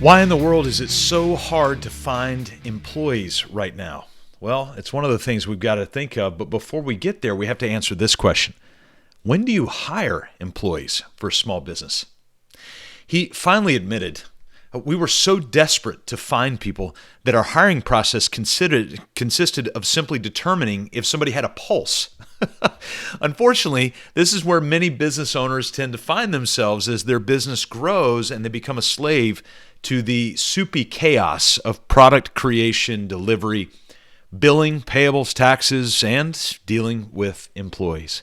Why in the world is it so hard to find employees right now? Well, it's one of the things we've got to think of, but before we get there, we have to answer this question. When do you hire employees for a small business? He finally admitted, we were so desperate to find people that our hiring process consisted of simply determining if somebody had a pulse. Unfortunately, this is where many business owners tend to find themselves as their business grows and they become a slave to the soupy chaos of product creation, delivery, billing, payables, taxes, and dealing with employees.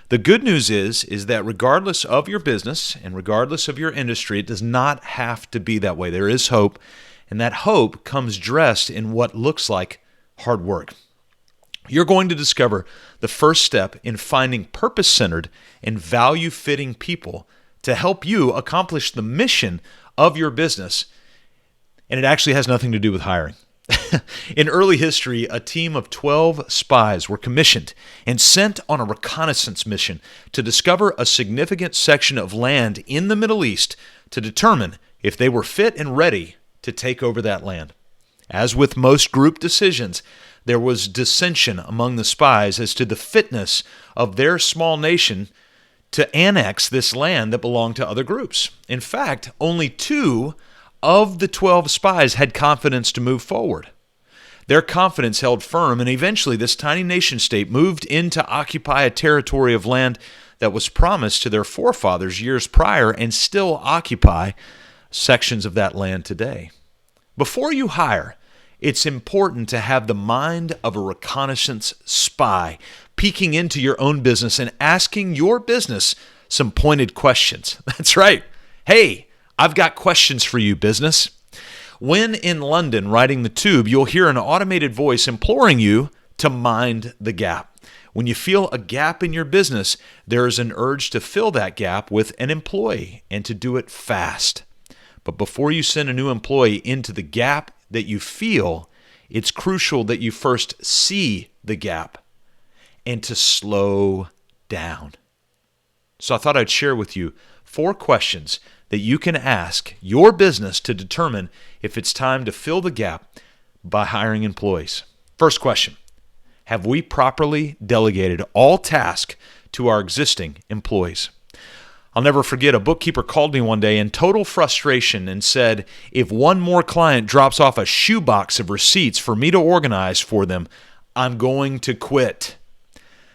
The good news is that regardless of your business and regardless of your industry, it does not have to be that way. There is hope, and that hope comes dressed in what looks like hard work. You're going to discover the first step in finding purpose-centered and value-fitting people to help you accomplish the mission of your business, and it actually has nothing to do with hiring. In early history, a team of 12 spies were commissioned and sent on a reconnaissance mission to discover a significant section of land in the Middle East to determine if they were fit and ready to take over that land. As with most group decisions, there was dissension among the spies as to the fitness of their small nation to annex this land that belonged to other groups. In fact, only 2 of the 12 spies had confidence to move forward. Their confidence held firm, and eventually this tiny nation-state moved in to occupy a territory of land that was promised to their forefathers years prior and still occupy sections of that land today. Before you hire, it's important to have the mind of a reconnaissance spy, peeking into your own business and asking your business some pointed questions. That's right. Hey, I've got questions for you, business. When in London riding the tube, you'll hear an automated voice imploring you to mind the gap. When you feel a gap in your business, there is an urge to fill that gap with an employee and to do it fast. But before you send a new employee into the gap that you feel, it's crucial that you first see the gap and to slow down. So I thought I'd share with you 4 questions that you can ask your business to determine if it's time to fill the gap by hiring employees. First question, have we properly delegated all tasks to our existing employees? I'll never forget, a bookkeeper called me one day in total frustration and said, if one more client drops off a shoebox of receipts for me to organize for them, I'm going to quit.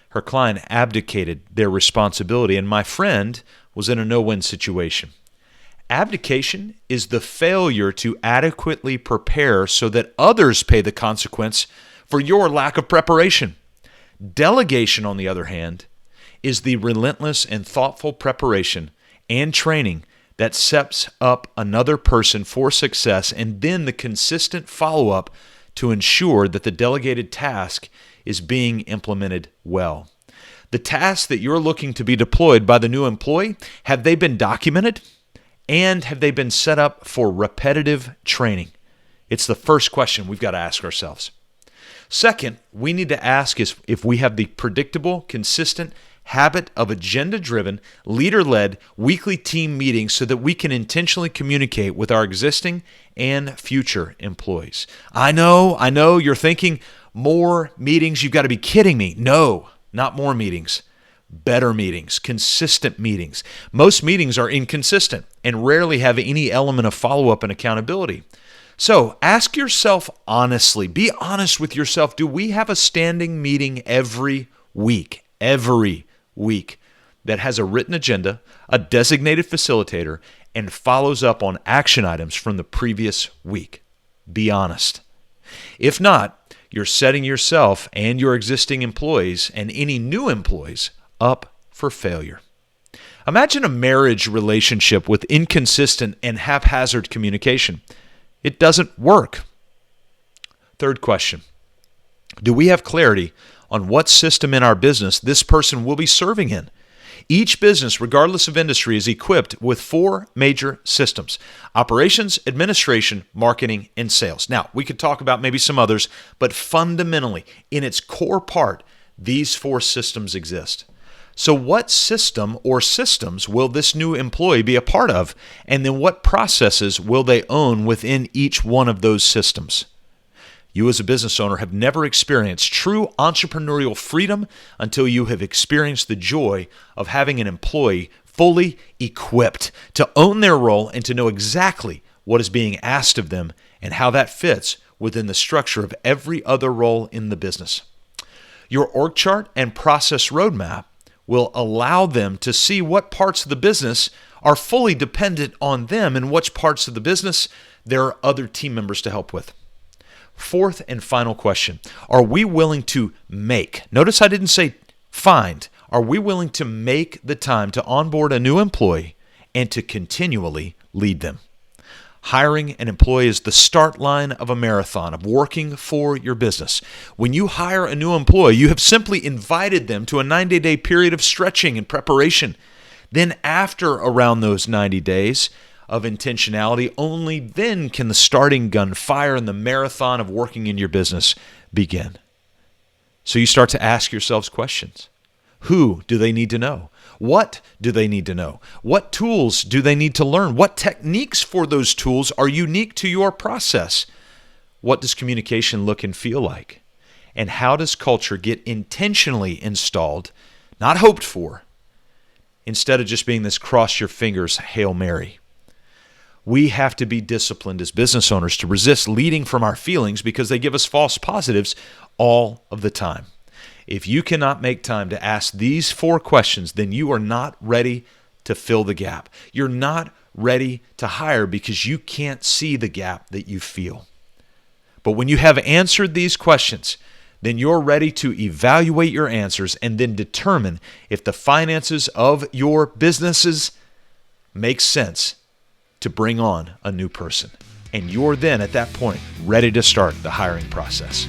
Her client abdicated their responsibility, and my friend was in a no-win situation. Abdication is the failure to adequately prepare so that others pay the consequence for your lack of preparation. Delegation, on the other hand, is the relentless and thoughtful preparation and training that sets up another person for success, and then the consistent follow-up to ensure that the delegated task is being implemented well. The tasks that you're looking to be deployed by the new employee, have they been documented? And have they been set up for repetitive training? It's the first question we've got to ask ourselves. Second, we need to ask is if we have the predictable, consistent habit of agenda-driven, leader-led weekly team meetings so that we can intentionally communicate with our existing and future employees. I know you're thinking more meetings. You've got to be kidding me. No, not more meetings. Better meetings, consistent meetings. Most meetings are inconsistent and rarely have any element of follow-up and accountability. So ask yourself honestly, be honest with yourself. Do we have a standing meeting every week that has a written agenda, a designated facilitator, and follows up on action items from the previous week? Be honest. If not, you're setting yourself and your existing employees and any new employees up for failure. Imagine a marriage relationship with inconsistent and haphazard communication. It doesn't work. Third question, do we have clarity on what system in our business this person will be serving in? Each business, regardless of industry, is equipped with 4 major systems: operations, administration, marketing, and sales. Now, we could talk about maybe some others, but fundamentally, in its core part, these 4 systems exist. So what system or systems will this new employee be a part of? And then what processes will they own within each one of those systems? You as a business owner have never experienced true entrepreneurial freedom until you have experienced the joy of having an employee fully equipped to own their role and to know exactly what is being asked of them and how that fits within the structure of every other role in the business. Your org chart and process roadmap will allow them to see what parts of the business are fully dependent on them and which parts of the business there are other team members to help with. Fourth and final question, are we willing to make? Notice I didn't say find. Are we willing to make the time to onboard a new employee and to continually lead them? Hiring an employee is the start line of a marathon of working for your business. When you hire a new employee, you have simply invited them to a 90-day period of stretching and preparation. Then after around those 90 days of intentionality, only then can the starting gun fire and the marathon of working in your business begin. So you start to ask yourselves questions. Who do they need to know? What do they need to know? What tools do they need to learn? What techniques for those tools are unique to your process? What does communication look and feel like? And how does culture get intentionally installed, not hoped for, instead of just being this cross your fingers Hail Mary? We have to be disciplined as business owners to resist leading from our feelings because they give us false positives all of the time. If you cannot make time to ask these 4 questions, then you are not ready to fill the gap. You're not ready to hire because you can't see the gap that you feel. But when you have answered these questions, then you're ready to evaluate your answers and then determine if the finances of your businesses make sense to bring on a new person. And you're then at that point ready to start the hiring process.